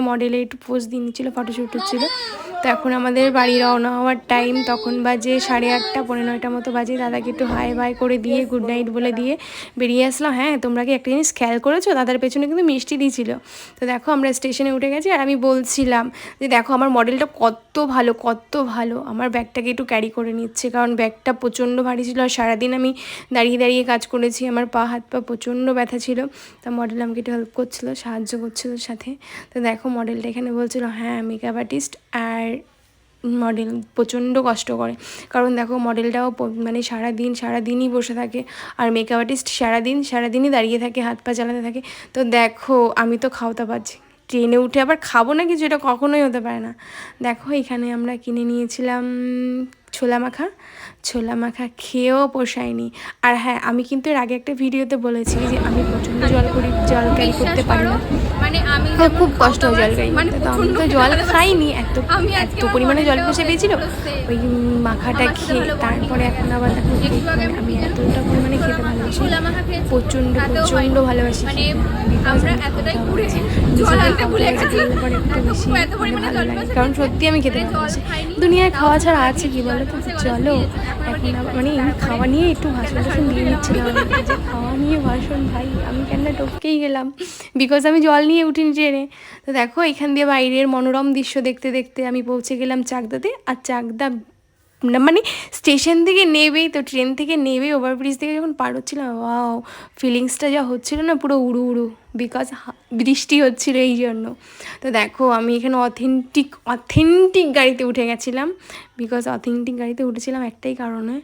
মডেলে একটু পোজ দিয়ে নিচ্ছিলো, ফটোশ্যুট হচ্ছিলো। তো এখন আমাদের বাড়ি রওনা হওয়ার টাইম, তখন বাজে 8:30 পৌনে 9টার মতো বাজে। দাদাকে একটু হাই বাই করে দিয়ে গুড নাইট বলে দিয়ে বেরিয়ে আসলাম। হ্যাঁ, তোমরা কি একটা জিনিস খেয়াল করেছো, দাদার পেছনে কিন্তু মিষ্টি দিয়েছিল। তো দেখো আমরা স্টেশনে উঠে গেছি, আর আমি বলছিলাম যে দেখো আমার মডেলটা কত ভালো, কত ভালো। আমার ব্যাগটাকে একটু ক্যারি করে নিচ্ছে, কারণ ব্যাগটা প্রচণ্ড ভারী ছিল, আর সারাদিন আমি দাঁড়িয়ে দাঁড়িয়ে কাজ করেছি, আমার পা হাত পা প্রচণ্ড ব্যথা ছিল। তা মডেল আমাকে একটু হেল্প করছিলো, সাহায্য করছিলো সাথে। তো দেখো মডেলটা এখানে বলছিল হ্যাঁ মেকআপ আর্টিস্ট, আর মডেল প্রচণ্ড কষ্ট করে, কারণ দেখো মডেলটাও মানে সারাদিনই বসে থাকে, আর মেকআপ আর্টিস্ট সারাদিনই দাঁড়িয়ে থাকে, হাত পা চালাতে থাকে। তো দেখো আমি তো খাওয়াতে পারছি, ট্রেনে উঠে আবার খাবো না কিছু, এটা কখনোই হতে পারে না। দেখো এখানে আমরা কিনে নিয়েছিলাম ছোলা মাখা খেয়েও পোষায়নি। আর হ্যাঁ, আমি কিন্তু এর আগে একটা ভিডিওতে বলেছি যে আমি প্রচণ্ড জল ক্যারি করতে পারি না, মানে আমি খুব কষ্ট হয় জল ক্যারি করতে। তো আমি তো জল খাইনি, এত পরিমাণে জল বসে পেয়েছিল ওই মাখাটা খেয়ে। তারপরে এখন আবার দেখো আমি এতটা পরিমাণে খেতে ভালোবাসি, প্রচণ্ড ভালোবাসি, আমরা এতটাই ঘুরেছি জল আনতে ভুলে গেছি, পরে একটু বেশি ভালো লাগে, কারণ সত্যি আমি খেতে ভালোবাসি। দুনিয়ায় খাওয়া ছাড়া আছে কি বলো তো। চলো এখন মানে এই খাওয়া নিয়ে একটু ভাষণ দিয়ে নিচ্ছিলাম, যে খাওয়া নিয়ে ভাষণ, ভাই আমি কেন টপকেই গেলাম, বিকজ আমি জল নিয়ে উঠিনি ট্রেনে। তো দেখো এখান দিয়ে বাইরের মনোরম দৃশ্য দেখতে দেখতে আমি পৌঁছে গেলাম চাকদাতে। আর চাকদা মানে স্টেশন থেকে নেবেই, তো ট্রেন থেকে নেবেই ওভারব্রিজ থেকে যখন পার হচ্ছিলাম, ওয়াও ফিলিংসটা যা হচ্ছিলো না, পুরো উড়ু বিকজ বৃষ্টি হচ্ছিলো এই জন্য। তো দেখো আমি এখানে অথেন্টিক গাড়িতে উঠে গেছিলাম, বিকজ অথেন্টিক গাড়িতে উঠেছিলাম একটাই কারণে,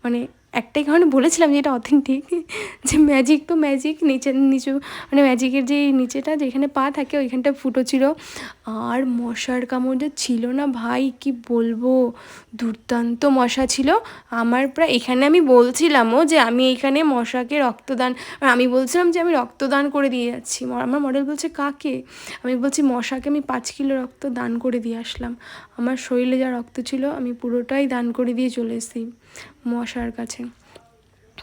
মানে একটাই কারণে বলেছিলাম যে এটা অথেন্টিক, যে ম্যাজিক তো ম্যাজিক নিচু মানে ম্যাজিকের যে নিচেটা যেখানে পা থাকে ওইখানটা ফুটো ছিল, আর মশার কামড় যে ছিল না ভাই, কি বলবো, দুর্দান্ত মশা ছিল। আমার প্রায় এখানে আমি বলছিলামও যে আমি এইখানে মশাকে রক্তদান, আমি বলছিলাম যে আমি রক্তদান করে দিয়ে যাচ্ছি। আমার মডেল বলছে কাকে, আমি বলছি মশাকে আমি 5 কিলো রক্ত দান করে দিয়ে আসলাম। আমার শরীরে যা রক্ত ছিল আমি পুরোটাই দান করে দিয়ে চলে এসেছি মশার কাছে।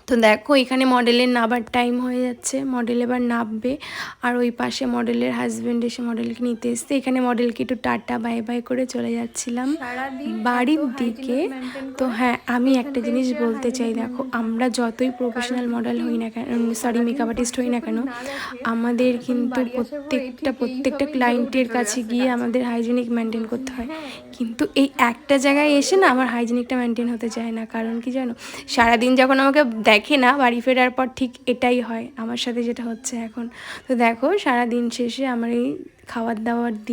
তো দেখো এখানে মডেলের নাবার টাইম হয়ে যাচ্ছে, মডেল এবার নামবে, আর ওই পাশে মডেলের হাজব্যান্ড এসে মডেলকে নিতে এসছে। এখানে মডেলকে একটু টাটা বাই বাই করে চলে যাচ্ছিলাম বাড়ির দিকে। তো হ্যাঁ, আমি একটা জিনিস বলতে চাই, দেখো আমরা যতই প্রফেশনাল মডেল হই না কেন, মেকআপ আর্টিস্ট হই না কেন, আমাদের কিন্তু প্রত্যেকটা ক্লায়েন্টের কাছে গিয়ে আমাদের হাইজিনিক মেনটেন করতে হয়। কিন্তু এই একটা জায়গায় এসে না আমার হাইজিনিকটা মেনটেন হতে চায় না, কারণ কি জানো, সারাদিন যখন আমাকে দেখে না বাড়ি ফেরার পর, ঠিক এটাই হয় আমার সাথে যেটা হচ্ছে এখন। তো দেখো সারাদিন শেষে আমার এই খাবার দাবার